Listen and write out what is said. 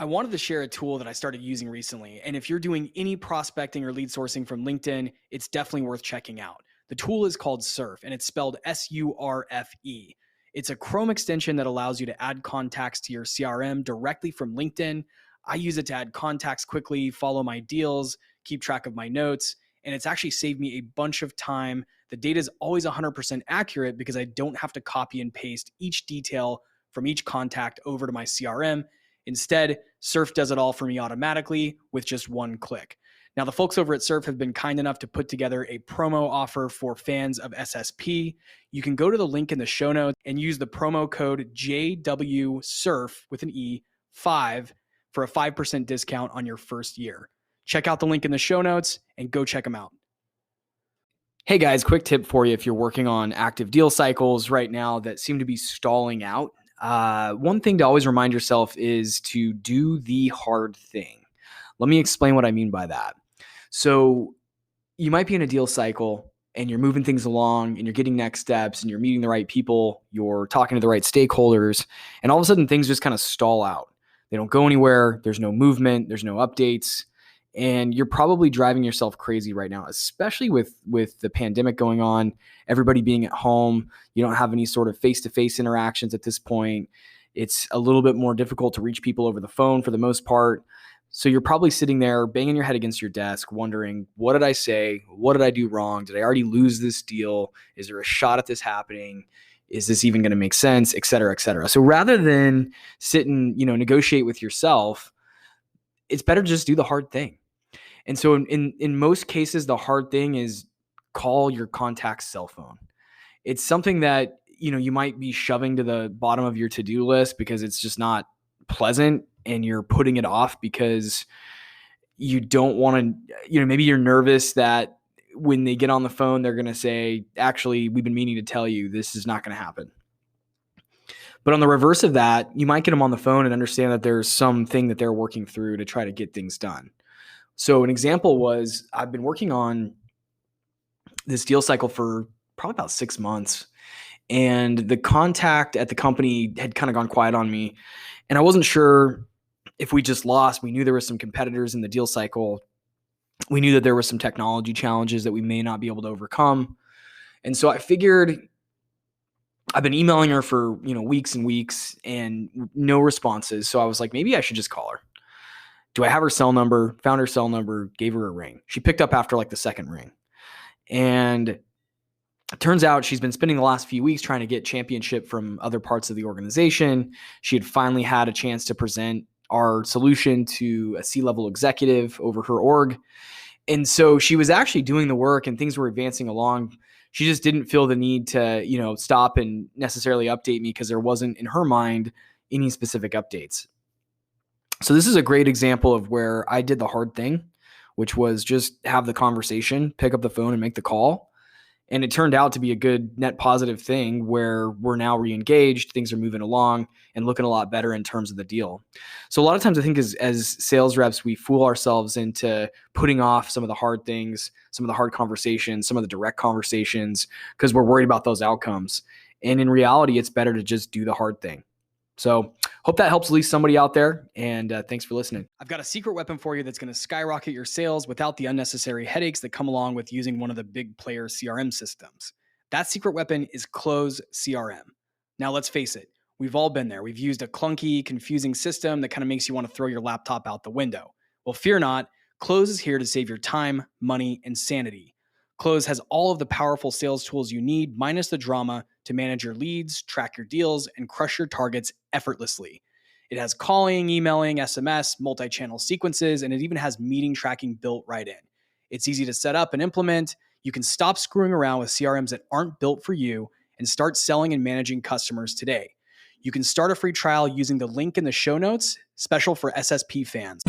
wanted to share a tool that I started using recently. And if you're doing any prospecting or lead sourcing from LinkedIn, it's definitely worth checking out. The tool is called Surf, and it's spelled S-U-R-F-E. It's a Chrome extension that allows you to add contacts to your CRM directly from LinkedIn. I use it to add contacts quickly, follow my deals, keep track of my notes, and it's actually saved me a bunch of time. The data is always 100% accurate because I don't have to copy and paste each detail from each contact over to my CRM. Instead, Surf does it all for me automatically with just one click. Now, the folks over at Surf have been kind enough to put together a promo offer for fans of SSP. You can go to the link in the show notes and use the promo code JWSURF with an E 5 for a 5% discount on your first year. Check out the link in the show notes and go check them out. Hey guys, quick tip for you if you're working on active deal cycles right now that seem to be stalling out. One thing to always remind yourself is to do the hard thing. Let me explain what I mean by that. So you might be in a deal cycle and you're moving things along and you're getting next steps and you're meeting the right people, you're talking to the right stakeholders, and all of a sudden things just kind of stall out. They don't go anywhere. There's no movement. There's no updates. And you're probably driving yourself crazy right now, especially with the pandemic going on, everybody being at home. You don't have any sort of face-to-face interactions at this point. It's a little bit more difficult to reach people over the phone for the most part. So you're probably sitting there banging your head against your desk wondering, what did I say? What did I do wrong? Did I already lose this deal? Is there a shot at this happening? Is this even going to make sense? Et cetera, et cetera. So rather than sit and, negotiate with yourself, it's better to just do the hard thing. And so in most cases, the hard thing is call your contact's cell phone. It's something that, you might be shoving to the bottom of your to-do list because it's just not pleasant and you're putting it off because you don't want to, maybe you're nervous that when they get on the phone, they're going to say, actually, we've been meaning to tell you this is not going to happen. But on the reverse of that, you might get them on the phone and understand that there's something that they're working through to try to get things done. So an example was I've been working on this deal cycle for probably about 6 months, and the contact at the company had kind of gone quiet on me, and I wasn't sure if we just lost. We knew there were some competitors in the deal cycle. We knew that there were some technology challenges that we may not be able to overcome. And so I figured I've been emailing her for, weeks and weeks and no responses. So I was like, maybe I should just call her. Do I have her cell number? Found her cell number, gave her a ring. She picked up after like the second ring. And it turns out she's been spending the last few weeks trying to get championship from other parts of the organization. She had finally had a chance to present our solution to a C-level executive over her org. And so she was actually doing the work and things were advancing along. She just didn't feel the need to, stop and necessarily update me because there wasn't in her mind any specific updates. So this is a great example of where I did the hard thing, which was just have the conversation, pick up the phone and make the call. And it turned out to be a good net positive thing where we're now re-engaged, things are moving along and looking a lot better in terms of the deal. So a lot of times I think as sales reps, we fool ourselves into putting off some of the hard things, some of the hard conversations, some of the direct conversations, because we're worried about those outcomes. And in reality, it's better to just do the hard thing. So hope that helps at least somebody out there. And thanks for listening. I've got a secret weapon for you that's going to skyrocket your sales without the unnecessary headaches that come along with using one of the big player CRM systems. That secret weapon is Close CRM. Now, let's face it. We've all been there. We've used a clunky, confusing system that kind of makes you want to throw your laptop out the window. Well, fear not. Close is here to save your time, money, and sanity. Close has all of the powerful sales tools you need, minus the drama, to manage your leads, track your deals, and crush your targets effortlessly. It has calling, emailing, SMS, multi-channel sequences, and it even has meeting tracking built right in. It's easy to set up and implement. You can stop screwing around with CRMs that aren't built for you and start selling and managing customers today. You can start a free trial using the link in the show notes, special for SSP fans.